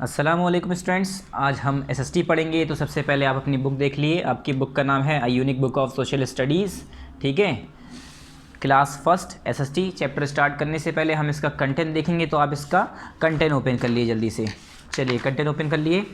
अस्सलामुअलैकुम स्टूडेंट्स, आज हम एसएसटी पढ़ेंगे। तो सबसे पहले आप अपनी बुक देख लिए। आपकी बुक का नाम है a unique book of social studies. ठीक है, class first SST. Chapter start करने से पहले हम इसका कंटेंट देखेंगे, तो आप इसका कंटेंट ओपन कर लिए जल्दी से। चलिए कंटेंट ओपन कर लिए।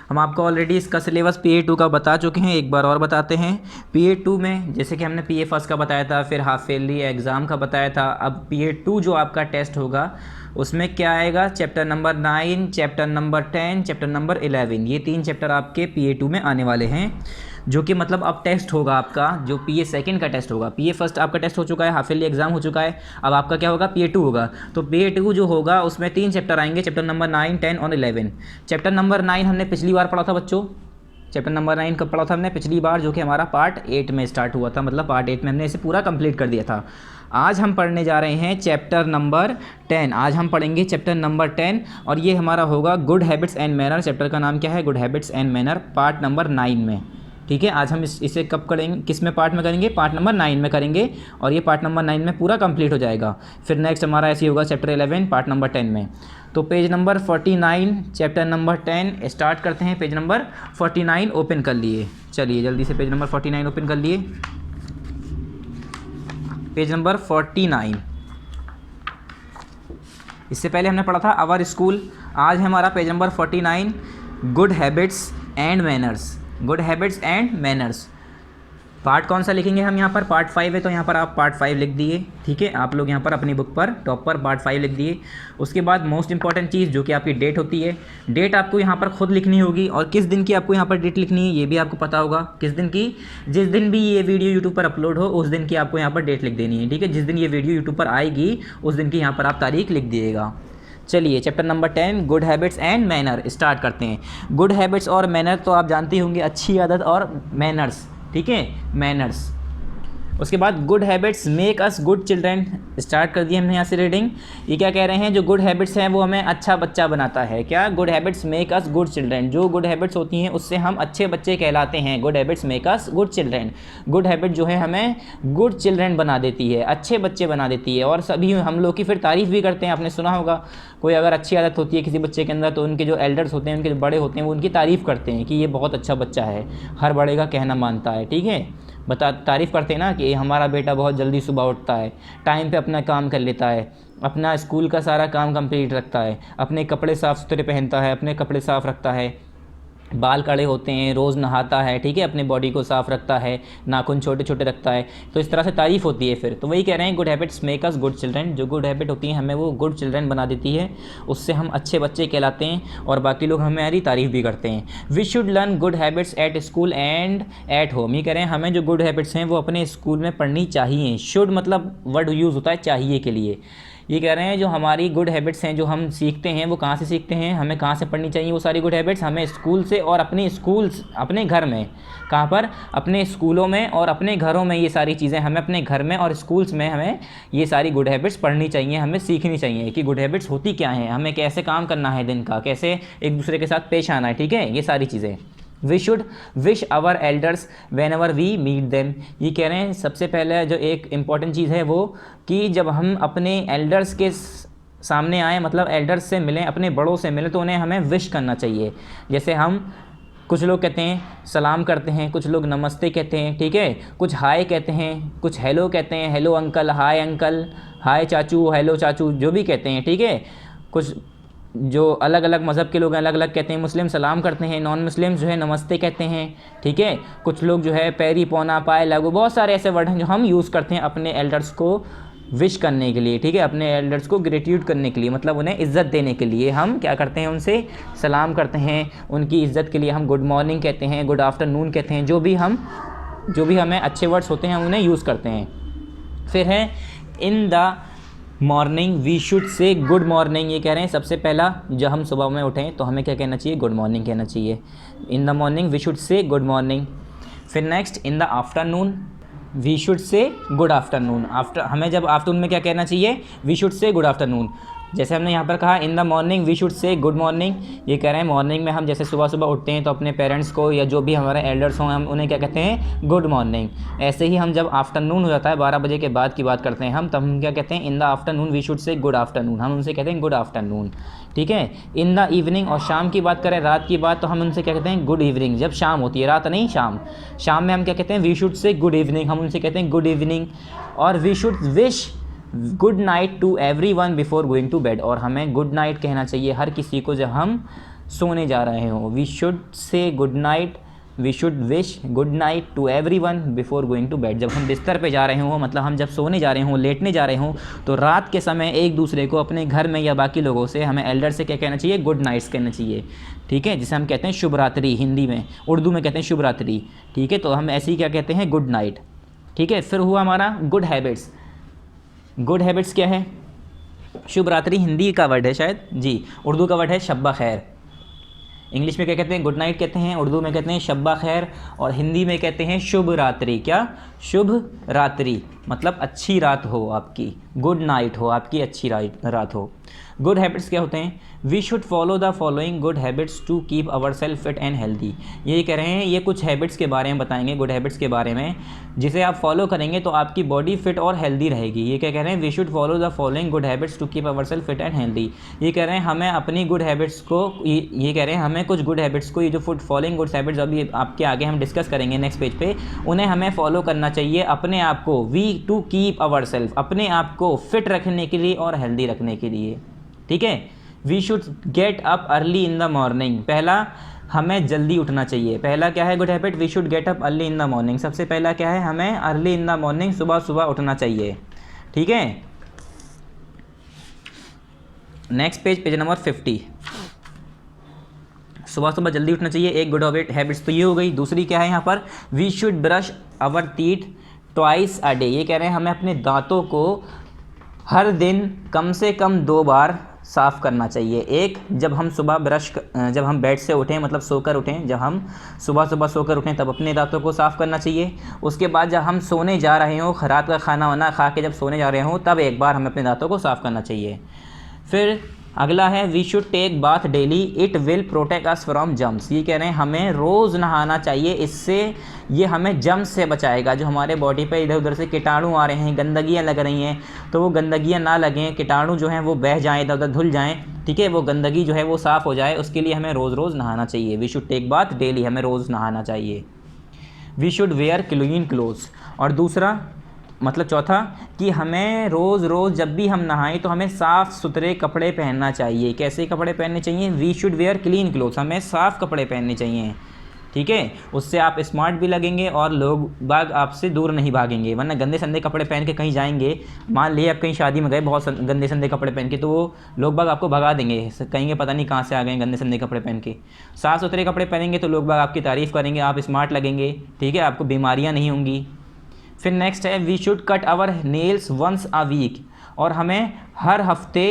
हम आपको ऑलरेडी इसका सिलेबस PA2 का बता चुके हैं, एक बार और बताते हैं। PA2 में जैसे कि हमने PA फर्स्ट का बताया था, फिर हाफ ईयरली एग्ज़ाम का बताया था। अब PA2 जो आपका टेस्ट होगा उसमें क्या आएगा, chapter number 9, chapter number 10, chapter number 11, ये 3 चैप्टर आपके PA2 में आने वाले हैं। जो कि मतलब अब टेस्ट होगा आपका, जो PA सेकंड का टेस्ट होगा। PA फर्स्ट आपका टेस्ट हो चुका है, हाफ ईयरली एग्जाम हो चुका है। अब आपका क्या होगा, PA2 होगा। तो PA2 जो होगा उसमें 3 चैप्टर आएंगे, चैप्टर नंबर 9, 10 और 11। चैप्टर नंबर 9 हमने पिछली बार पढ़ा था बच्चों। चैप्टर नंबर 9 कब पढ़ा था हमने, पिछली बार, जो कि हमारा पार्ट 8 में स्टार्ट हुआ था। मतलब पार्ट 8 में हमने इसे पूरा कंप्लीट कर दिया था। आज हम पढ़ने जा रहे हैं चैप्टर नंबर 10। आज हम पढ़ेंगे चैप्टर नंबर 10 और ये हमारा होगा good habits and manner. Chapter का नाम क्या है, good habits and manner, part number 9 में। ठीक है, आज हम इसे कब करेंगे, किस में पार्ट में करेंगे, पार्ट नंबर 9 में करेंगे। और ये पार्ट नंबर 9 में पूरा कंप्लीट हो जाएगा। फिर नेक्स्ट हमारा ऐसे होगा चैप्टर 11 पार्ट नंबर 10 में। तो page number 49 chapter number 10 start करते हैं। पेज नंबर 49 ओपन कर लिए। चलिए जल्दी से पेज नंबर 49 ओपन कर लिए। Page number 49। इससे पहले हमने पढ़ा था आवर स्कूल। आज है हमारा page number 49, good habits and manners. Good habits and manners part कौन सा लिखेंगे हम यहाँ पर, पार्ट 5 है, तो यहाँ पर आप पार्ट 5 लिख दिए। ठीक है, आप लोग यहाँ पर अपनी बुक पर टॉप पर पार्ट 5 लिख दिए। उसके बाद मोस्ट इंपॉर्टेंट चीज़ जो कि आपकी डेट होती है, डेट आपको यहाँ पर खुद लिखनी होगी। और किस दिन की आपको यहाँ पर डेट लिखनी है ये भी आपको पता होगा। किस दिन की, जिस दिन भी ये वीडियो यूट्यूब पर अपलोड हो उस दिन की आपको यहाँ पर डेट लिख देनी है। ठीक है, जिस दिन ये वीडियो यूट्यूब पर आएगी उस दिन की यहाँ पर आप तारीख लिख दिएगा। चलिए chapter number 10 good habits and manner start करते हैं। गुड हैबिट्स और मैनर तो आप जानते होंगे, अच्छी आदत और मैनर्स। ठीक है, मैनर्स। उसके बाद good habits make us good children start कर दिए हमने यहाँ से रीडिंग। ये क्या कह रहे हैं, जो गुड हैबिट्स हैं वो हमें अच्छा बच्चा बनाता है। क्या, good habits make us good children. जो गुड हैबिट्स होती हैं उससे हम अच्छे बच्चे कहलाते हैं। Good habits make us good children. Good habit जो है हमें गुड चिल्ड्रेन बना देती है, अच्छे बच्चे बना देती है। और सभी हम लोग की फिर तारीफ़ भी करते हैं। आपने सुना होगा, कोई अगर अच्छी आदत होती है किसी बच्चे के अंदर तो उनके जो एल्डर्स होते हैं, उनके जो बड़े होते हैं, वो उनकी तारीफ़ करते हैं कि ये बहुत अच्छा बच्चा है, हर बड़े का कहना मानता है। ठीक है, तारीफ़ करते हैं ना कि हमारा बेटा बहुत जल्दी सुबह उठता है, टाइम पे अपना काम कर लेता है, अपना स्कूल का सारा काम कंप्लीट रखता है, अपने कपड़े साफ़ सुथरे पहनता है, अपने कपड़े साफ़ रखता है, बाल कड़े होते हैं, रोज़ नहाता है। ठीक है, अपने बॉडी को साफ़ रखता है, नाखून छोटे छोटे रखता है। तो इस तरह से तारीफ़ होती है। फिर तो वही कह रहे हैं good habits make us good children. जो गुड हैबिट होती हैं हमें वो गुड चिल्ड्रेन बना देती है, उससे हम अच्छे बच्चे कहलाते हैं और बाकी लोग हमारी तारीफ़ भी करते हैं। We should learn good habits at school and at home. ये कह रहे हैं हमें जो गुड हैबिट्स हैं वो अपने स्कूल में पढ़नी चाहिए। शुड मतलब वर्ड यूज़ होता है चाहिए के लिए। ये कह रहे हैं जो हमारी गुड हैबिट्स हैं जो हम सीखते हैं वो कहाँ से सीखते हैं, हमें कहाँ से पढ़नी चाहिए वो सारी गुड हैबिट्स, हमें स्कूल से और अपने स्कूल्स, अपने घर में। कहाँ पर, अपने स्कूलों में और अपने घरों में। ये सारी चीज़ें हमें अपने घर में और स्कूल्स में हमें ये सारी गुड हैबिट्स पढ़नी चाहिए, हमें सीखनी चाहिए कि गुड हैबिट्स होती क्या हैं, हमें कैसे काम करना है दिन का, कैसे एक दूसरे के साथ पेश आना है। ठीक है, ये सारी चीज़ें। We should wish our elders whenever we meet them. ये कह रहे हैं सबसे पहले जो एक इम्पॉर्टेंट चीज़ है वो कि जब हम अपने एल्डर्स के सामने आएँ, मतलब एल्डर्स से मिलें, अपने बड़ों से मिलें, तो उन्हें हमें विश करना चाहिए। जैसे हम, कुछ लोग कहते हैं सलाम करते हैं, कुछ लोग नमस्ते कहते हैं। ठीक है, कुछ हाय कहते हैं, कुछ हेलो कहते हैं, हेलो अंकल, हाय अंकल, हाय चाचू, हेलो चाचू, जो भी कहते हैं। ठीक है, कुछ जो अलग अलग मज़हब के लोग हैं अलग अलग कहते हैं। मुस्लिम सलाम करते हैं, नॉन मुस्लिम जो है नमस्ते कहते हैं। ठीक है, कुछ लोग जो है पैरी पौना, पाए लागू, बहुत सारे ऐसे वर्ड हैं जो हम यूज़ करते हैं अपने एल्डर्स को विश करने के लिए। ठीक है, अपने एल्डर्स को ग्रेटिट्यूड करने के लिए, मतलब उन्हें इज़्ज़त देने के लिए हम क्या करते हैं, उनसे सलाम करते हैं। उनकी इज़्ज़त के लिए हम गुड मॉर्निंग कहते हैं, गुड आफ्टरनून कहते हैं। जो भी हमें अच्छे वर्ड्स होते हैं हम उन्हें यूज़ करते हैं। फिर है in the morning we should say good morning. ये कह रहे हैं सबसे पहला जब हम सुबह में उठें तो हमें क्या कहना चाहिए, गुड मॉर्निंग कहना चाहिए। In the morning we should say good morning. फिर next in the afternoon we should say good afternoon. हमें जब आफ्टरनून में क्या कहना चाहिए, we should say good afternoon. जैसे हमने यहाँ पर कहा in the morning we should say good morning, ये कह रहे हैं मॉर्निंग में हम जैसे सुबह सुबह उठते हैं तो अपने पेरेंट्स को या जो भी हमारे एल्डर्स हों हम उन्हें क्या कहते हैं, गुड मॉर्निंग। ऐसे ही हम जब आफ्टरनून हो जाता है 12 बजे के बाद की बात करते हैं हम, तब हम क्या कहते हैं, in the afternoon we should say good afternoon, हम उनसे कहते हैं गुड आफ्टरनून। ठीक है, इन द इवनिंग, और शाम की बात करें, रात की बात, तो हम उनसे क्या कहते हैं, गुड इवनिंग। जब शाम होती है, रात नहीं शाम, शाम में हम क्या कहते हैं, we should say good evening, हम उनसे कहते हैं गुड इवनिंग। और we should wish good night to everyone before going to bed, और हमें गुड नाइट कहना चाहिए हर किसी को जब हम सोने जा रहे हों। We should say good night, we should wish good night to everyone before going to bed, जब हम बिस्तर पे जा रहे हों, मतलब हम जब सोने जा रहे हों, लेटने जा रहे हों, तो रात के समय एक दूसरे को अपने घर में या बाकी लोगों से हमें एल्डर से क्या कहना चाहिए, गुड नाइट्स कहना चाहिए। ठीक है, जिसे हम कहते हैं शुभ रात्रि, हिंदी में, उर्दू में कहते हैं शुभ रात्रि। ठीक है, तो हम ऐसे ही क्या कहते हैं, गुड नाइट। ठीक है, फिर हुआ हमारा गुड हैबिट्स। गुड हैबिट्स क्या है, शुभ रात्रि हिंदी का वर्ड है शायद जी, उर्दू का वर्ड है शब्बा खैर। इंग्लिश में क्या कहते हैं, गुड नाइट कहते हैं, उर्दू में कहते हैं शब्बा खैर, और हिंदी में कहते हैं शुभ रात्रि। क्या, शुभ रात्रि, मतलब अच्छी रात हो आपकी, गुड नाइट हो आपकी, अच्छी रात हो। गुड हैबिट्स क्या होते हैं, we should follow the following good habits to keep our self fit and healthy. ये कह रहे हैं, ये कुछ हैबिट्स के बारे में बताएंगे, गुड हैबिट्स के बारे में, जिसे आप फॉलो करेंगे तो आपकी बॉडी फिट और हेल्दी रहेगी। ये क्या कह रहे हैं, we should follow the following good habits to keep our self fit and healthy. ये कह रहे हैं हमें अपनी गुड हैबिट्स को, ये कह रहे हैं हमें कुछ गुड हैबिट्स को, ये जो फॉलोइंग गुड हैबिट्स अभी आपके आगे हम डिस्कस करेंगे नेक्स्ट पेज पे, उन्हें हमें फॉलो करना चाहिए अपने आप को, we to keep our self, अपने आप को फिट रखने के लिए और हेल्दी रखने के लिए। ठीक है, we should get up early in the morning, पहला हमें जल्दी उठना चाहिए। पहला क्या है good habit, we should get up early in the morning, सबसे पहला क्या है, हमें अर्ली इन द मॉर्निंग, सुबह सुबह उठना चाहिए। ठीक है, नेक्स्ट पेज, पेज नंबर 50। सुबह सुबह जल्दी उठना चाहिए, एक गुड हैबिट्स तो ये हो गई। दूसरी क्या है यहाँ पर, we should brush our teeth twice a day. ये कह रहे हैं हमें अपने दांतों को हर दिन कम से कम 2 बार साफ़ करना चाहिए। एक, जब हम सुबह जब हम बेड से उठें, मतलब सोकर उठें, जब हम सुबह सुबह सोकर उठें तब अपने दांतों को साफ़ करना चाहिए। उसके बाद जब हम सोने जा रहे हों, रात का खाना वाना खा के जब सोने जा रहे हों, तब एक बार हमें अपने दांतों को साफ़ करना चाहिए। फिर अगला है we should take bath daily, it will protect us from germs. ये कह रहे हैं हमें रोज़ नहाना चाहिए, इससे ये हमें जम्स से बचाएगा। जो हमारे बॉडी पे इधर उधर से कीटाणु आ रहे हैं, गंदगियाँ लग रही हैं, तो वो गंदगियाँ ना लगें, कीटाणु जो हैं वो बह जाएँ, इधर उधर धुल जाएँ। ठीक है, वो गंदगी जो है वो साफ़ हो जाए, उसके लिए हमें रोज़ रोज़ नहाना चाहिए। We should take bath daily, हमें रोज़ नहाना चाहिए। We should wear clean clothes, और दूसरा मतलब चौथा कि हमें रोज़ रोज़ जब भी हम नहाएं तो हमें साफ़ सुथरे कपड़े पहनना चाहिए। कैसे कपड़े पहनने चाहिए, we should wear clean clothes, हमें साफ़ कपड़े पहनने चाहिए। ठीक है, उससे आप स्मार्ट भी लगेंगे और लोग बाग आपसे दूर नहीं भागेंगे। वरना गंदे संदे कपड़े पहन के कहीं जाएंगे, मान लिए आप कहीं शादी में गए बहुत गंदे संदे कपड़े पहन के, तो वो लोग बाग आपको भगा देंगे, कहेंगे पता नहीं कहाँ से आ गए गंदे संदे कपड़े पहन के। साफ़ सुथरे कपड़े पहनेंगे तो लोग बाग आपकी तारीफ़ करेंगे, आप स्मार्ट लगेंगे। ठीक है, आपको बीमारियाँ नहीं होंगी। फिर नेक्स्ट है we should cut our nails once a week, और हमें हर हफ्ते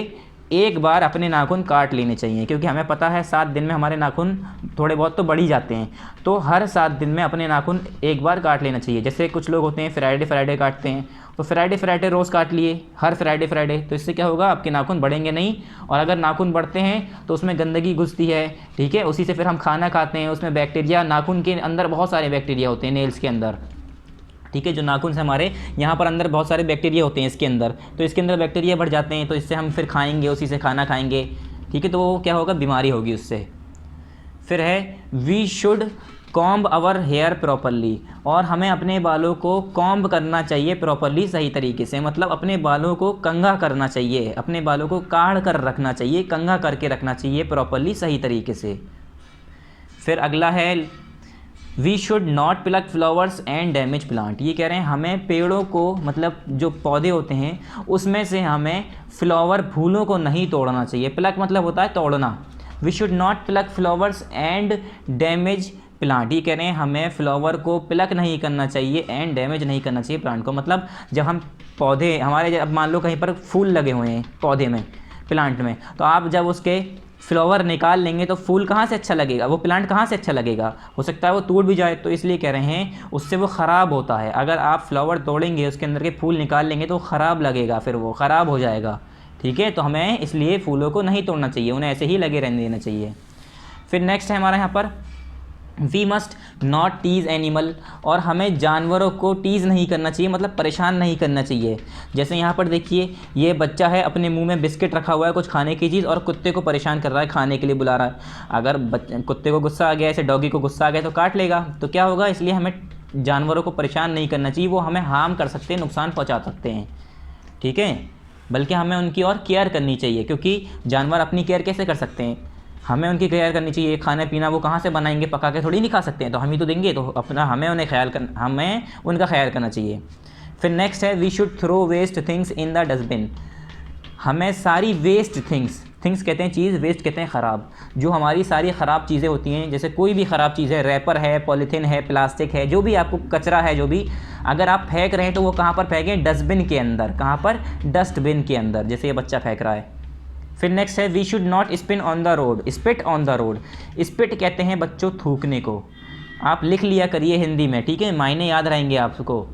एक बार अपने नाखून काट लेने चाहिए, क्योंकि हमें पता है 7 दिन में हमारे नाखून थोड़े बहुत तो बढ़ ही जाते हैं, तो हर 7 दिन में अपने नाखून एक बार काट लेना चाहिए। जैसे कुछ लोग होते हैं फ्राइडे काटते हैं, तो फ्राइडे रोज़ काट लिए, हर फ्राइडे, तो इससे क्या होगा, आपके नाखून बढ़ेंगे नहीं, और अगर नाखून बढ़ते हैं तो उसमें गंदगी घुसती है। ठीक है, उसी से फिर हम खाना खाते हैं, उसमें बैक्टीरिया, नाखून के अंदर बहुत सारे बैक्टीरिया होते हैं, नेल्स के अंदर। ठीक है, जो नाखून से हमारे यहाँ पर अंदर बहुत सारे बैक्टीरिया होते हैं इसके अंदर, तो इसके अंदर बैक्टीरिया बढ़ जाते हैं, तो इससे हम फिर खाएंगे, उसी से खाना खाएंगे। ठीक है, तो वो क्या होगा, बीमारी होगी उससे। फिर है we should comb our hair properly, और हमें अपने बालों को कॉम्ब करना चाहिए प्रॉपरली, सही तरीके से, मतलब अपने बालों को कंघा करना चाहिए, अपने बालों को काढ़ कर रखना चाहिए, कंघा करके रखना चाहिए प्रॉपरली, सही तरीके से। फिर अगला है we should not pluck flowers and damage plant. ये कह रहे हैं हमें पेड़ों को, मतलब जो पौधे होते हैं उसमें से हमें फ्लावर, फूलों को नहीं तोड़ना चाहिए। प्लक मतलब होता है तोड़ना। We should not pluck flowers and damage plant. ये कह रहे हैं हमें फ्लावर को प्लक नहीं करना चाहिए एंड डैमेज नहीं करना चाहिए प्लांट को। मतलब जब हम पौधे हमारे, अब मान लो कहीं पर फूल लगे हुए हैं पौधे में, प्लांट में, तो आप जब उसके फ्लावर निकाल लेंगे तो फूल कहाँ से अच्छा लगेगा, वो प्लांट कहाँ से अच्छा लगेगा, हो सकता है वो टूट भी जाए। तो इसलिए कह रहे हैं उससे वो ख़राब होता है। अगर आप फ्लावर तोड़ेंगे, उसके अंदर के फूल निकाल लेंगे तो ख़राब लगेगा, फिर वो ख़राब हो जाएगा। ठीक है, तो हमें इसलिए फूलों को नहीं तोड़ना चाहिए, उन्हें ऐसे ही लगे रहने देना चाहिए। फिर नेक्स्ट है हमारा यहाँ पर we must not tease animal, और हमें जानवरों को टीज़ नहीं करना चाहिए, मतलब परेशान नहीं करना चाहिए। जैसे यहाँ पर देखिए, ये बच्चा है, अपने मुंह में बिस्किट रखा हुआ है, कुछ खाने की चीज़, और कुत्ते को परेशान कर रहा है, खाने के लिए बुला रहा है। अगर कुत्ते को गुस्सा आ गया, ऐसे डॉगी को गुस्सा आ गया तो काट लेगा, तो क्या होगा, इसलिए हमें जानवरों को परेशान नहीं करना चाहिए, वो हमें हार्म कर सकते हैं, नुकसान पहुँचा सकते हैं, ठीक है। बल्कि हमें उनकी और केयर करनी चाहिए, क्योंकि जानवर अपनी केयर कैसे कर सकते हैं, हमें उनकी केयर करनी चाहिए। खाना पीना वो कहाँ से बनाएंगे, पका के थोड़ी नहीं खा सकते हैं, तो हम ही तो देंगे, तो अपना हमें उनका ख्याल करना चाहिए। फिर नेक्स्ट है we should throw waste things in the dustbin. हमें सारी वेस्ट थिंग्स कहते हैं चीज़, वेस्ट कहते हैं ख़राब, जो हमारी सारी ख़राब चीज़ें होती हैं, जैसे कोई भी ख़राब चीज़ है, रैपर है, पॉलीथीन है, प्लास्टिक है, जो भी आपको कचरा है, जो भी अगर आप फेंक रहे हैं तो वो कहाँ पर फेंकें, डस्टबिन के अंदर। कहाँ पर, डस्टबिन के अंदर, जैसे ये बच्चा फेंक रहा है। फिर नेक्स्ट है we should not spit on the road. Spit on the road, spit कहते हैं बच्चों थूकने को, आप लिख लिया करिए हिंदी में, ठीक है, मायने याद रहेंगे आपको।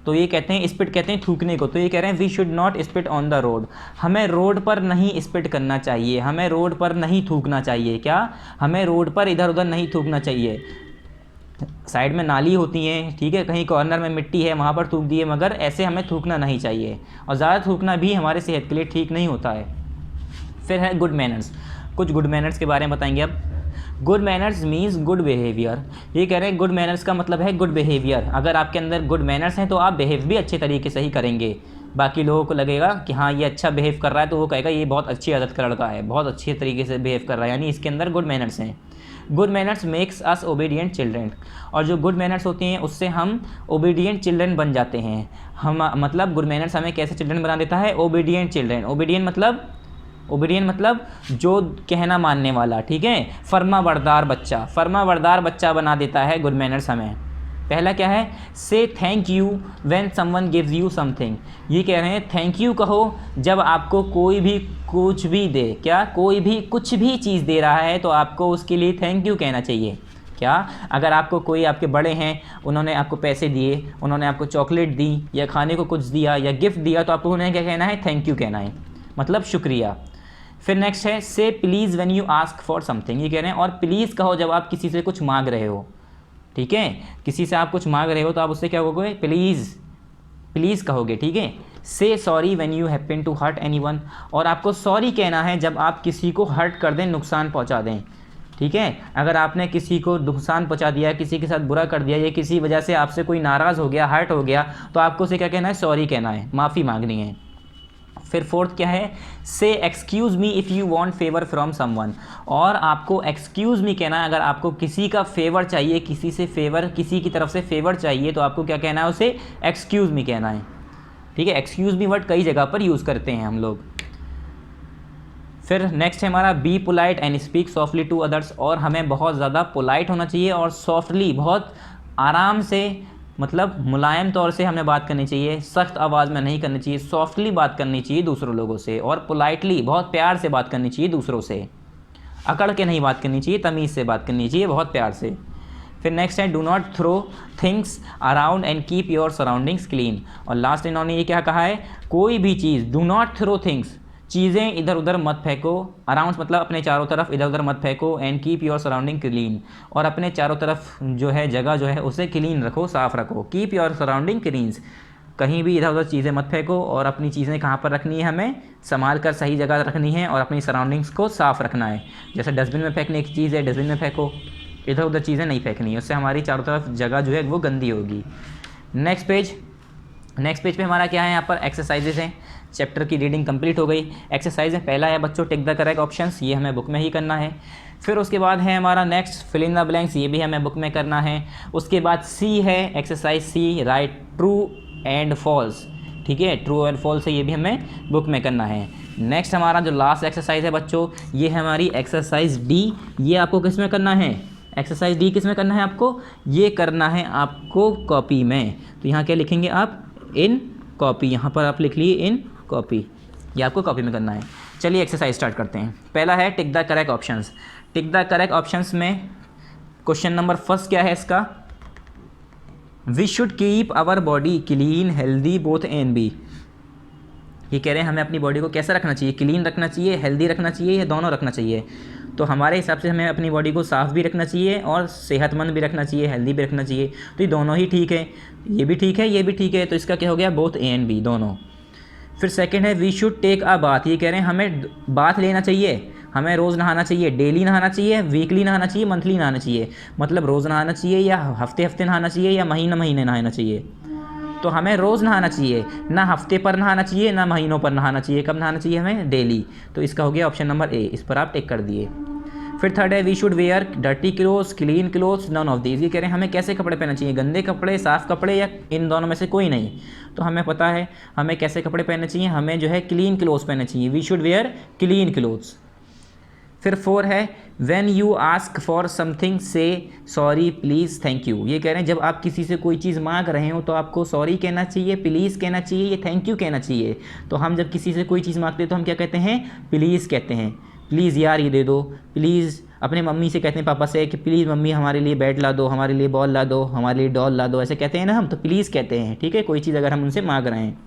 तो ये कहते हैं स्पिट कहते हैं थूकने को, तो ये कह रहे हैं we should not spit on the road, हमें रोड पर नहीं स्पिट करना चाहिए, हमें रोड पर नहीं थूकना चाहिए। क्या, हमें रोड पर इधर उधर नहीं थूकना चाहिए। साइड में नाली होती हैं, ठीक है, कहीं कॉर्नर में मिट्टी है वहाँ पर थूक दिए, मगर ऐसे हमें थूकना नहीं चाहिए, और ज़्यादा थूकना भी हमारे सेहत के लिए ठीक नहीं होता है। फिर है गुड मैनर्स, कुछ गुड मैनर्स के बारे में बताएंगे अब। Good manners means good behaviour. ये कह रहे हैं गुड मैनर्स का मतलब है गुड बिहेवियर। अगर आपके अंदर गुड मैनर्स हैं तो आप बिहेव भी अच्छे तरीके से ही करेंगे, बाकी लोगों को लगेगा कि हाँ ये अच्छा बिहेव कर रहा है, तो वो कहेगा ये बहुत अच्छी आदत का लड़का है, बहुत अच्छे तरीके से बिहेव कर रहा है, यानी इसके अंदर गुड मैनर्स हैं। Good manners makes us obedient children, और जो गुड मैनर्स होती हैं उससे हम ओबीडियंट चिल्ड्रेन बन जाते हैं। हम मतलब गुड मैनर्स हमें कैसे चिल्ड्रेन बना देता है, ओबीडियंट चिल्ड्रेन। ओबीडियंट मतलब जो कहना मानने वाला, ठीक है, फर्माबरदार बच्चा बना देता है गुड मैनर्स हमें। पहला क्या है, say thank you when someone gives you something. ये कह रहे हैं थैंक यू कहो जब आपको कोई भी कुछ भी दे। क्या, कोई भी कुछ भी चीज़ दे रहा है तो आपको उसके लिए थैंक यू कहना चाहिए। क्या, अगर आपको कोई, आपके बड़े हैं, उन्होंने आपको पैसे दिए, उन्होंने आपको चॉकलेट दी या खाने को कुछ दिया या गिफ्ट दिया, तो आपको उन्हें क्या कहना है, थैंक यू कहना है, मतलब शुक्रिया। फिर नेक्स्ट है से please when you ask for something. ये कह रहे हैं और प्लीज़ कहो जब आप किसी से कुछ मांग रहे हो, ठीक है, किसी से आप कुछ मांग रहे हो तो आप उससे क्या कहोगे, प्लीज़ कहोगे, ठीक है। Say sorry when you happen to hurt anyone, और आपको सॉरी कहना है जब आप किसी को हर्ट कर दें, नुकसान पहुंचा दें, ठीक है। अगर आपने किसी को नुकसान पहुंचा दिया, किसी के साथ बुरा कर दिया, या किसी वजह से आपसे कोई नाराज़ हो गया, हर्ट हो गया, तो आपको उसे क्या कहना है, सॉरी कहना है, माफ़ी मांगनी है। फिर फोर्थ क्या है, से excuse me if you want favour from someone, और आपको एक्सक्यूज़ मी कहना है अगर आपको किसी का फेवर चाहिए, किसी की तरफ से फेवर चाहिए, तो आपको क्या कहना है, उसे एक्सक्यूज़ मी कहना है, ठीक है। एक्सक्यूज़ मी वर्ड कई जगह पर यूज़ करते हैं हम लोग। फिर नेक्स्ट है हमारा be polite and speak softly to others, और हमें बहुत ज़्यादा पोलाइट होना चाहिए और सॉफ्टली, बहुत आराम से, मतलब मुलायम तौर से हमें बात करनी चाहिए, सख्त आवाज़ में नहीं करनी चाहिए, सॉफ्टली बात करनी चाहिए दूसरों लोगों से, और पोलाइटली, बहुत प्यार से बात करनी चाहिए दूसरों से, अकड़ के नहीं बात करनी चाहिए, तमीज़ से बात करनी चाहिए, बहुत प्यार से। फिर नेक्स्ट है do not throw things around and keep your surroundings clean, और लास्ट इन्होंने ये क्या कहा है, कोई भी चीज़, डू नॉट थ्रो थिंग्स, चीज़ें इधर उधर मत फेंको, अराउंड मतलब अपने चारों तरफ इधर उधर मत फेंको, and keep your surrounding clean, और अपने चारों तरफ जो है जगह जो है उसे क्लीन रखो, साफ़ रखो। कीप योर सराउंडिंग क्लीन्स, कहीं भी इधर उधर चीज़ें मत फेंको, और अपनी चीज़ें कहाँ पर रखनी है, हमें संभाल कर सही जगह रखनी है, और अपनी सराउंडिंग्स को साफ़ रखना है। जैसे डस्टबिन में फेंकने की चीज़ है, डस्टबिन में फेंको, इधर उधर चीज़ें नहीं फेंकनी है, उससे हमारी चारों तरफ जगह जो है वो गंदी होगी। नेक्स्ट पेज पे हमारा क्या है, यहाँ पर एक्सरसाइजेज हैं। चैप्टर की रीडिंग कंप्लीट हो गई। एक्सरसाइज में पहला है बच्चों टिक द करेक्ट ऑप्शंस, ये हमें बुक में ही करना है। फिर उसके बाद है हमारा next fill in the blanks, ये भी हमें बुक में करना है। उसके बाद सी है exercise C, write true and false, ठीक है, ट्रू एंड फॉल्स है, ये भी हमें बुक में करना है। नेक्स्ट हमारा जो लास्ट एक्सरसाइज है बच्चों, ये है हमारी एक्सरसाइज डी, ये आपको किस में करना है, एक्सरसाइज डी किस में करना है आपको, ये करना है आपको कॉपी में। तो यहाँ क्या लिखेंगे आप, इन कॉपी, यहाँ पर आप लिख लिए इन कॉपी, ये आपको कॉपी में करना है। चलिए एक्सरसाइज स्टार्ट करते हैं। पहला है tick the correct options. Tick the correct options में क्वेश्चन नंबर फर्स्ट क्या है इसका, we should keep our body clean healthy both A and B. ये कह रहे हैं हमें अपनी बॉडी को कैसा रखना चाहिए, क्लीन रखना चाहिए, हेल्दी रखना चाहिए, या दोनों रखना चाहिए। तो हमारे हिसाब से हमें अपनी बॉडी को साफ़ भी रखना चाहिए और सेहतमंद भी रखना चाहिए, हेल्दी भी रखना चाहिए। तो ये दोनों ही ठीक है, ये भी ठीक है, ये भी ठीक है। तो इसका क्या हो गया, बोथ ए एंड बी दोनों। फिर सेकंड है we should take a bath. ये कह रहे हैं हमें बाथ लेना चाहिए, हमें रोज़ नहाना चाहिए, डेली नहाना चाहिए, वीकली नहाना चाहिए, मंथली नहाना चाहिए। मतलब रोज़ नहाना चाहिए या हफ्ते हफ्ते नहाना चाहिए या महीने महीने नहाना चाहिए। तो हमें रोज़ नहाना चाहिए, ना हफ्ते पर नहाना चाहिए, ना महीनों पर नहाना चाहिए। कब नहाना चाहिए हमें, डेली। तो इसका हो गया ऑप्शन नंबर ए, इस पर आप टिक कर दिए। फिर थर्ड है we should wear dirty clothes, clean clothes, none of these. ये कह रहे हैं हमें कैसे कपड़े पहनना चाहिए, गंदे कपड़े, साफ़ कपड़े, या इन दोनों में से कोई नहीं। तो हमें पता है हमें कैसे कपड़े पहनने चाहिए, हमें जो है क्लीन क्लोथ्स पहनने चाहिए। We should wear clean clothes. फिर 4 है when you ask for something say sorry please thank you. ये कह रहे हैं जब आप किसी से कोई चीज़ मांग रहे हो तो आपको सॉरी कहना चाहिए, प्लीज़ कहना चाहिए, या थैंक यू कहना चाहिए। तो हम जब किसी से कोई चीज़ मांगते हैं तो हम क्या कहते हैं, प्लीज़ कहते हैं। प्लीज़ यार ये दे दो, प्लीज़। अपने मम्मी से कहते हैं, पापा से, कि प्लीज़ मम्मी हमारे लिए बैट ला दो, हमारे लिए बॉल ला दो, हमारे लिए डॉल ला दो, ऐसे कहते हैं ना हम। तो प्लीज़ कहते हैं, ठीक है, कोई चीज़ अगर हम उनसे मांग रहे हैं।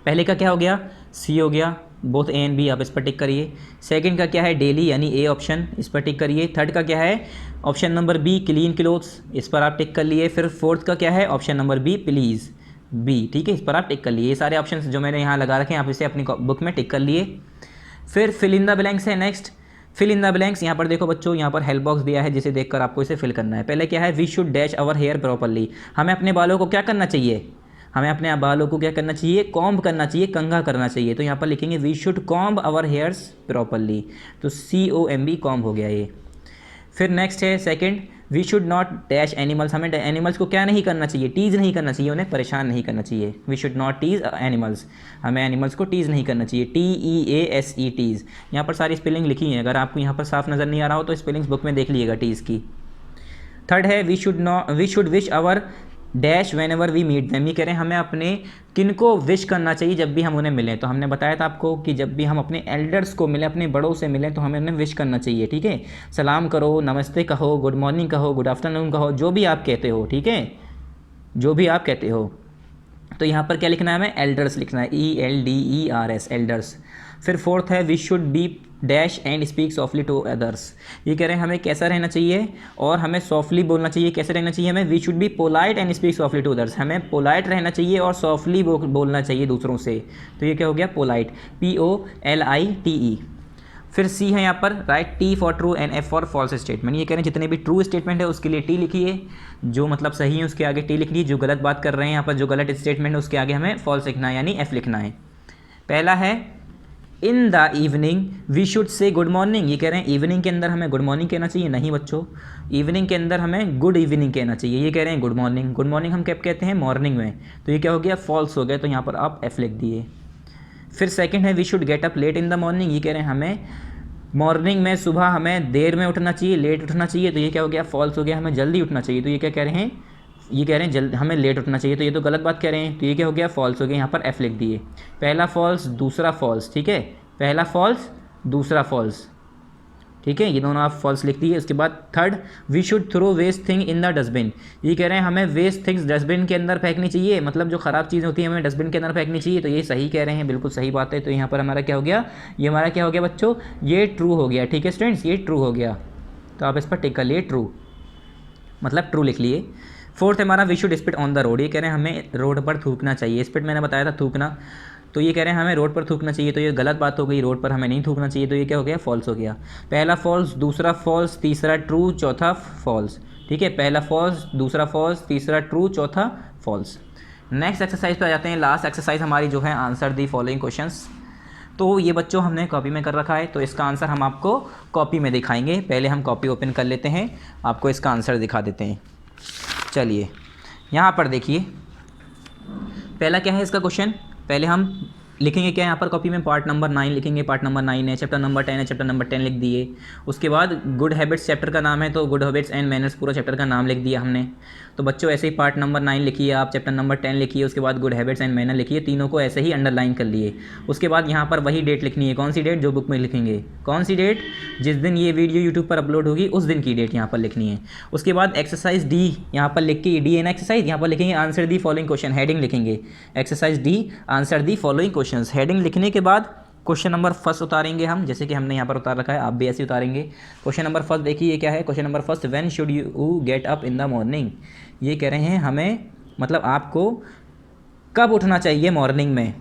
पहले का क्या हो गया, सी हो गया, बोथ ए एंड बी, आप इस पर टिक करिए। सेकंड का क्या है, डेली, यानी ए ऑप्शन, इस पर टिक करिए। थर्ड का क्या है, option number B, clean clothes, इस पर आप टिक कर लिए। फिर फोर्थ का क्या है, option number B, please, B, ठीक है, इस पर आप टिक कर लिए। ये सारे ऑप्शन जो मैंने यहाँ लगा रखे हैं आप इसे अपनी बुक में टिक कर लिए। फिर फिल इन द ब्लैंक्स है next. Fill in the blanks, यहाँ पर देखो बच्चों, यहाँ पर हेल्प बॉक्स दिया है जिसे देखकर आपको इसे फिल करना है। पहले क्या है, we should dash our hair properly. हमें अपने बालों को क्या करना चाहिए, हमें अपने बालों को क्या करना चाहिए, कॉम्ब करना चाहिए, कंघा करना चाहिए। तो यहाँ पर लिखेंगे we should comb our hairs properly. तो COMB कॉम्ब हो गया ये। फिर नेक्स्ट है second, we should not dash animals. हमें एनिमल्स को क्या नहीं करना चाहिए, टीज़ नहीं करना चाहिए, उन्हें परेशान नहीं करना चाहिए। We should not tease animals, हमें एनिमल्स को टीज़ नहीं करना चाहिए, TEASE, टीज़। यहाँ पर सारी स्पेलिंग लिखी है, अगर आपको यहाँ पर साफ नज़र नहीं आ रहा हो तो स्पेलिंग्स बुक में देख लीजिएगा टीज़ की। थर्ड है we should wish our dash whenever we meet them. ये कह रहे हैं हमें अपने किन को विश करना चाहिए जब भी हम उन्हें मिलें। तो हमने बताया था आपको कि जब भी हम अपने एल्डर्स को मिलें, अपने बड़ों से मिलें, तो हमें उन्हें विश करना चाहिए, ठीक है। सलाम करो, नमस्ते कहो, गुड मॉर्निंग कहो, गुड आफ्टरनून कहो, जो भी आप कहते हो, ठीक है, जो भी आप कहते हो। तो यहाँ पर क्या लिखना है, हमें एल्डर्स लिखना है, ELDERS, एल्डर्स। फिर फोर्थ है we should be dash and speak softly to others. ये कह रहे हैं हमें कैसा रहना चाहिए और हमें सॉफ्टली बोलना चाहिए। कैसे रहना चाहिए हमें, we should be polite and speak softly to others. हमें पोलाइट रहना चाहिए और सॉफ्टली बोलना चाहिए दूसरों से। तो ये क्या हो गया, पोलाइट, POLITE। फिर सी है यहाँ पर, write T for true and F for false statement. ये कह रहे हैं जितने भी ट्रू स्टेटमेंट है उसके लिए T लिखिए, जो मतलब सही है उसके आगे T लिख लीजिए, जो गलत बात कर रहे हैं यहाँ पर, जो गलत स्टेटमेंट है उसके आगे हमें फॉल्स लिखना है, यानी F लिखना है। पहला है in the evening we should say good morning. ये कह रहे हैं इवनिंग के अंदर हमें गुड मॉर्निंग कहना चाहिए, नहीं बच्चों, इवनिंग के अंदर हमें गुड इवनिंग कहना चाहिए। ये कह रहे हैं गुड मॉर्निंग, गुड मॉर्निंग हम कब कहते हैं, मॉर्निंग में। तो ये क्या हो गया, फॉल्स हो गया, तो यहाँ पर आप F लिख दिए। फिर सेकंड है we should get up late in the morning. ये कह रहे हैं हमें मॉर्निंग में, सुबह हमें देर में उठना चाहिए, लेट उठना चाहिए। तो ये क्या हो गया, फॉल्स हो गया, हमें जल्दी उठना चाहिए। तो ये क्या कह रहे हैं, ये कह रहे हैं जल्द हमें लेट उठना चाहिए, तो ये तो गलत बात कह रहे हैं। तो ये क्या हो गया, फॉल्स हो गया, यहाँ पर F लिख दिए। पहला फॉल्स, दूसरा फॉल्स, ठीक है, पहला फॉल्स, दूसरा फॉल्स, ठीक है, ये दोनों आप फॉल्स लिख दिए। उसके बाद third, we should throw waste thing in the dustbin. ये कह रहे हैं हमें वेस्ट थिंग्स डस्टबिन के अंदर फेंकनी चाहिए, मतलब जो ख़राब चीज़ होती है हमें डस्टबिन के अंदर फेंकनी चाहिए। तो ये सही कह रहे हैं, बिल्कुल सही बात है। तो यहाँ पर हमारा क्या हो गया, ये हमारा क्या हो गया बच्चों, ये ट्रू हो गया, ठीक है स्टूडेंट्स, ये ट्रू हो गया। तो आप इस पर टिक कर लिए, ट्रू, मतलब ट्रू लिख लिए। फोर्थ हमारा we should spit on the road. ये कह रहे हैं हमें रोड पर थूकना चाहिए। स्पिट मैंने बताया था थूकना, तो ये कह रहे हैं हमें रोड पर थूकना चाहिए, तो ये गलत बात हो गई, रोड पर हमें नहीं थूकना चाहिए। तो ये क्या हो गया, फॉल्स हो गया। पहला फॉल्स, दूसरा फॉल्स, तीसरा ट्रू, चौथा फॉल्स, ठीक है, पहला फॉल्स, दूसरा फॉल्स, तीसरा ट्रू, चौथा फॉल्स। नेक्स्ट एक्सरसाइज पर आ जाते हैं। लास्ट एक्सरसाइज हमारी जो है आंसर दी फॉलोइंग क्वेश्चंस। तो ये बच्चों हमने कॉपी में कर रखा है, तो इसका आंसर हम आपको कॉपी में दिखाएंगे। पहले हम कॉपी ओपन कर लेते हैं, आपको इसका आंसर दिखा देते हैं। चलिए यहाँ पर देखिए, पहला क्या है इसका क्वेश्चन, पहले हम लिखेंगे क्या यहाँ पर कॉपी में, पार्ट नंबर 9 लिखेंगे। पार्ट नंबर 9 है, चैप्टर नंबर 10 है, चैप्टर नंबर 10 लिख दिए। उसके बाद गुड हैबिट्स चैप्टर का नाम है, तो गुड हैबिट्स एंड मैनर्स पूरा चैप्टर का नाम लिख दिया हमने। तो बच्चों ऐसे ही पार्ट नंबर 9 लिखिए आप, चैप्टर नंबर 10 लिखिए, उसके बाद गुड हैबिट्स एंड मैनर लिखिए, तीनों को ऐसे ही अंडरलाइन कर लिए। उसके बाद यहाँ पर वही डेट लिखनी है, कौन सी डेट, जो बुक में लिखेंगे, कौन सी डेट, जिस दिन ये वीडियो यूट्यूब पर अपलोड होगी उस दिन की डेट यहाँ पर लिखनी है। उसके बाद एक्सरसाइज डी यहाँ पर लिख के, डी है ना एक्सरसाइज, यहाँ पर लिखेंगे आंसर दी फॉलोइंग क्वेश्चन, हेडिंग लिखेंगे exercise D, answer the following question. Questions. हेडिंग लिखने के बाद क्वेश्चन नंबर फर्स्ट उतारेंगे हम, जैसे कि हमने यहाँ पर उतार रखा है, आप भी ऐसे उतारेंगे। क्वेश्चन नंबर फर्स्ट देखिए ये क्या है। Question number first, when should you get up in the morning. ये कह रहे हैं हमें मतलब आपको कब उठना चाहिए मॉर्निंग में।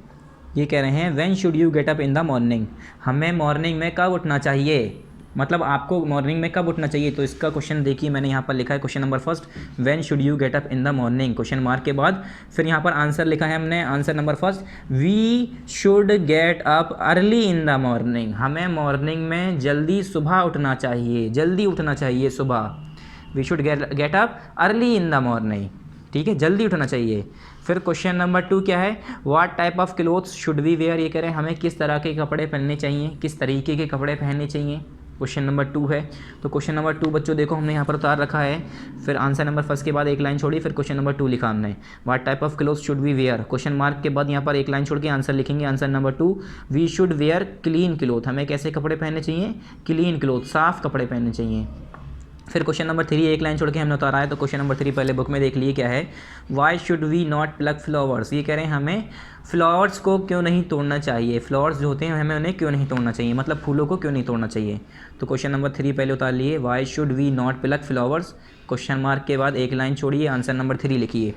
ये कह रहे हैं when should you get up in the morning, हमें मॉर्निंग में कब उठना चाहिए, मतलब आपको मॉर्निंग में कब उठना चाहिए। तो इसका क्वेश्चन देखिए मैंने यहाँ पर लिखा है question number first, when should you get up in the morning, question mark के बाद फिर यहाँ पर आंसर लिखा है हमने। Answer number first, we should get up early in the morning, हमें मॉर्निंग में जल्दी सुबह उठना चाहिए, जल्दी उठना चाहिए सुबह। We should get up early in the morning, ठीक है, जल्दी उठना चाहिए। फिर क्वेश्चन नंबर 2 क्या है, what type of clothes should we wear. ये कह रहे हैं हमें किस तरह के कपड़े पहनने चाहिए, किस तरीके के कपड़े पहनने चाहिए, क्वेश्चन नंबर 2 है। तो क्वेश्चन नंबर 2 बच्चों देखो हमने यहाँ पर उतार रखा है। फिर आंसर नंबर फर्स्ट के बाद एक लाइन छोड़ी, फिर क्वेश्चन नंबर 2 लिखा हमने, what type of clothes should we wear, question mark के बाद यहाँ पर एक लाइन छोड़ के आंसर लिखेंगे। Answer number 2, we should wear clean cloth, हमें कैसे कपड़े पहनने चाहिए, क्लीन क्लोथ, साफ कपड़े पहनने चाहिए। फिर क्वेश्चन नंबर 3 एक लाइन छोड़ के हमने उतारा है। तो क्वेश्चन नंबर 3 पहले बुक में देख लिए क्या है, why should we not plug flowers. ये कह रहे हैं हमें फ्लावर्स को क्यों नहीं तोड़ना चाहिए, फ्लावर्स जो होते हैं हमें उन्हें क्यों नहीं तोड़ना चाहिए, मतलब फूलों को क्यों नहीं तोड़ना चाहिए। तो क्वेश्चन नंबर 3 पहले उतार लिए, why should we not plug flowers, question mark के बाद एक लाइन छोड़िए, आंसर नंबर 3 लिखिए,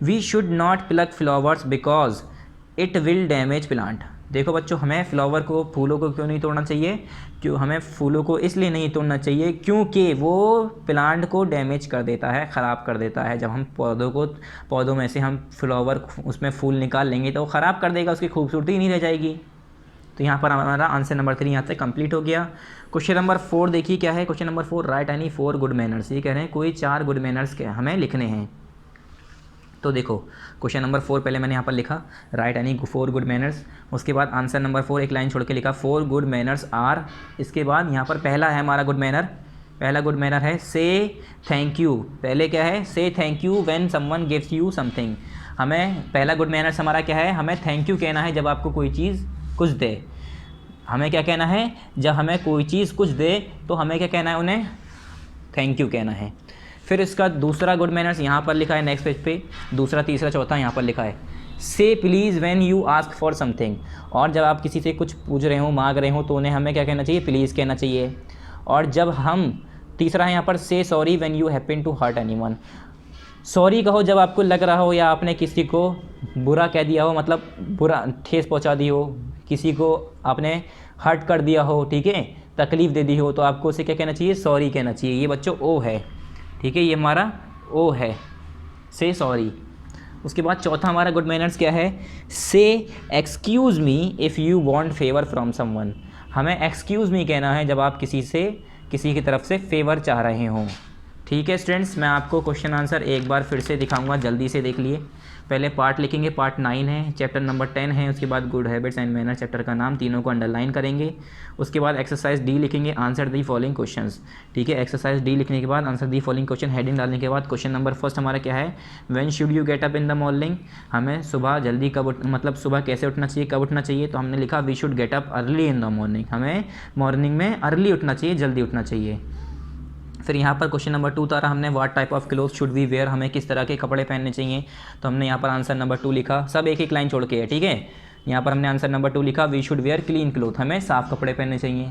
we should not plug flowers because it will damage plant. देखो बच्चों हमें फ्लावर को, फूलों को क्यों नहीं तोड़ना चाहिए, क्यों हमें फूलों को इसलिए नहीं तोड़ना चाहिए क्योंकि वो प्लांट को डैमेज कर देता है, ख़राब कर देता है। जब हम पौधों में से हम फ्लावर उसमें फूल निकाल लेंगे तो वो ख़राब कर देगा, उसकी खूबसूरती ही नहीं रह जाएगी। तो यहाँ पर हमारा आंसर नंबर 3 यहाँ तक कंप्लीट हो गया। क्वेश्चन नंबर 4 देखिए क्या है। Question number 4, right any 4 good manners. ये कह रहे हैं कोई 4 गुड मैनर्स क्या हमें लिखने हैं। तो देखो क्वेश्चन नंबर 4 पहले मैंने यहाँ पर लिखा, राइट एनी 4 गुड मैनर्स। उसके बाद आंसर नंबर 4 एक लाइन छोड़ के लिखा, 4 गुड मैनर्स आर। इसके बाद यहाँ पर पहला है हमारा गुड मैनर, पहला गुड मैनर है से थैंक यू। पहले क्या है, say thank you when someone gives you something. हमें पहला गुड मैनर्स हमारा क्या है, हमें थैंक यू कहना है जब आपको कोई चीज़ कुछ दे। हमें क्या कहना है, जब हमें कोई चीज़ कुछ दे तो हमें क्या कहना है, उन्हें थैंक यू कहना है। फिर इसका दूसरा गुड मैनर्स यहाँ पर लिखा है नेक्स्ट पेज पे, दूसरा तीसरा चौथा यहाँ पर लिखा है, से please when you ask for something. और जब आप किसी से कुछ पूछ रहे हो, मांग रहे हो, तो उन्हें हमें क्या कहना चाहिए, प्लीज़ कहना चाहिए। और जब हम, तीसरा है यहाँ पर, say sorry when you happen to hurt anyone. Sorry कहो जब आपको लग रहा हो या आपने किसी को बुरा कह दिया हो, मतलब बुरा ठेस पहुँचा दी हो, किसी को आपने हर्ट कर दिया हो, ठीक है, तकलीफ़ दे दी हो, तो आपको उसे क्या कहना चाहिए, सॉरी कहना चाहिए। ये बच्चों ओ है, ठीक है, ये हमारा ओ है, से सॉरी। उसके बाद चौथा हमारा गुड मैनर्स क्या है, से excuse me if you want favour from someone. हमें एक्सक्यूज़ मी कहना है जब आप किसी की तरफ से फेवर चाह रहे हों। ठीक है स्टूडेंट्स, मैं आपको क्वेश्चन आंसर एक बार फिर से दिखाऊंगा, जल्दी से देख लिए। पहले पार्ट लिखेंगे, पार्ट 9 है, चैप्टर नंबर 10 है। उसके बाद good habits and manner chapter का नाम, तीनों को अंडरलाइन करेंगे। उसके बाद एक्सरसाइज डी लिखेंगे, आंसर दी फॉलोइंग क्वेश्चंस। ठीक है, एक्सरसाइज डी लिखने के बाद answer the following question, heading डालने के बाद क्वेश्चन नंबर फर्स्ट हमारा क्या है, when should you get up in the morning. हमें सुबह जल्दी कब मतलब सुबह कैसे उठना चाहिए, कब उठना चाहिए। तो हमने लिखा we should get up early in the morning, हमें मॉर्निंग में अर्ली उठना चाहिए, जल्दी उठना चाहिए। फिर यहाँ पर क्वेश्चन नंबर 2 उतारा हमने, what type of cloth should we wear, हमें किस तरह के कपड़े पहनने चाहिए। तो हमने यहाँ पर आंसर नंबर 2 लिखा, सब एक एक लाइन छोड़ के है, ठीक है। यहाँ पर हमने आंसर नंबर 2 लिखा, we should wear clean cloth, हमें साफ़ कपड़े पहनने चाहिए।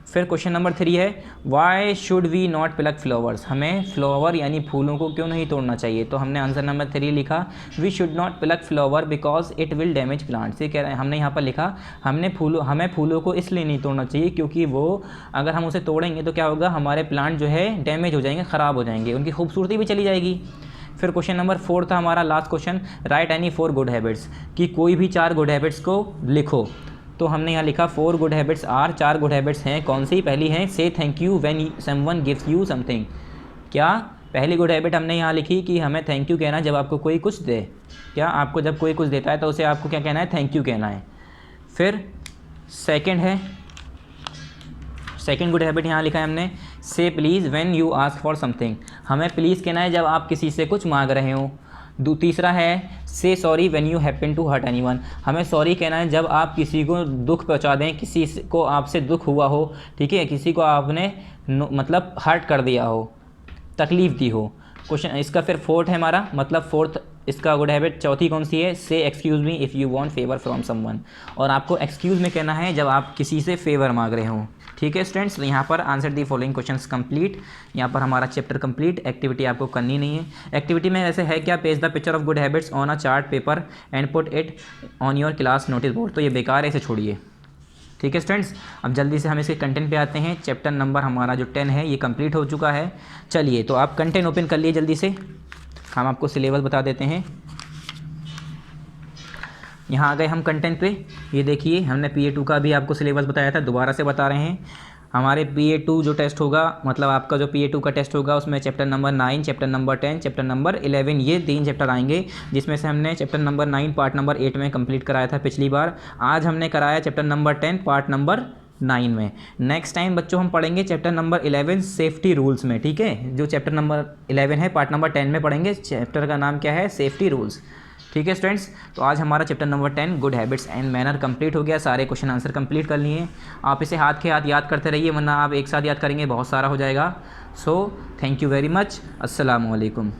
फिर क्वेश्चन नंबर 3 है, why should we not pluck flowers, हमें फ्लावर यानी फूलों को क्यों नहीं तोड़ना चाहिए। तो हमने आंसर नंबर 3 लिखा, we should not pluck flower because it will damage plants. ये कह रहे हैं, हमने यहाँ पर लिखा हमें फूलों को इसलिए नहीं तोड़ना चाहिए क्योंकि वो अगर हम उसे तोड़ेंगे तो क्या होगा, हमारे प्लांट जो है डैमेज हो जाएंगे, ख़राब हो जाएंगे, उनकी खूबसूरती भी चली जाएगी। फिर क्वेश्चन नंबर 4 था हमारा last question, right any 4 good habits, कि कोई भी 4 गुड हैबिट्स को लिखो। तो हमने यहाँ लिखा 4 good habits are, 4 good habits हैं, कौन सी। पहली है say thank you when someone gives you something. क्या पहली गुड हैबिट हमने यहाँ लिखी कि हमें थैंक यू कहना है जब आपको कोई कुछ दे। क्या आपको जब कोई कुछ देता है तो उसे आपको क्या कहना है, थैंक यू कहना है। फिर सेकंड गुड हैबिट यहाँ लिखा है हमने, से please when you ask for something, हमें प्लीज़ कहना है जब आप किसी से कुछ मांग रहे हो। तीसरा है say sorry when you happen to hurt anyone, हमें सॉरी कहना है जब आप किसी को दुख पहुंचा दें, किसी को आपसे दुख हुआ हो, ठीक है, किसी को आपने मतलब हर्ट कर दिया हो, तकलीफ़ दी हो। क्वेश्चन इसका फिर 4th है हमारा, मतलब इसका गुड हैबिट चौथी कौन सी है, से excuse me if you want favour from someone, और आपको एक्सक्यूज़ में कहना है जब आप किसी से फेवर मांग रहे हो। ठीक है स्टूडेंट्स, तो यहाँ पर answer the following questions complete, यहाँ पर हमारा चैप्टर कंप्लीट। एक्टिविटी आपको करनी नहीं है। एक्टिविटी में ऐसे है क्या, page the picture of good habits on a chart paper and put it on your class notice board, तो ये बेकार है, इसे छोड़िए। ठीक है स्टूडेंट्स, अब जल्दी से हम इसके कंटेंट पे आते हैं। चैप्टर नंबर हमारा जो 10 है ये कंप्लीट हो चुका है। चलिए तो आप कंटेंट ओपन कर लिए जल्दी से, हम आपको सिलेबस बता देते हैं। यहाँ आ गए हम कंटेंट पे। ये देखिए हमने PA2 का भी आपको सिलेबस बताया था, दोबारा से बता रहे हैं। हमारे PA2 जो टेस्ट होगा, मतलब आपका जो PA2 का टेस्ट होगा उसमें chapter number 9, chapter number 10, chapter number 11, ये 3 चैप्टर आएंगे, जिसमें से हमने चैप्टर नंबर 9 पार्ट नंबर 8 में कंप्लीट कराया था पिछली बार। आज हमने कराया चैप्टर नंबर 10 पार्ट नंबर 9 में। नेक्स्ट टाइम बच्चों हम पढ़ेंगे चैप्टर नंबर 11 सेफ्टी रूल्स में। ठीक है, जो चैप्टर नंबर 11 है पार्ट नंबर 10 में पढ़ेंगे। चैप्टर का नाम क्या है, सेफ्टी रूल्स। ठीक है स्टूडेंट्स, तो आज हमारा chapter number 10 good habits and manner complete हो गया। सारे क्वेश्चन आंसर कंप्लीट कर लिए। आप इसे हाथ के हाथ याद करते रहिए, वरना आप एक साथ याद करेंगे बहुत सारा हो जाएगा। So thank you very much. अस्सलाम वालेकुम।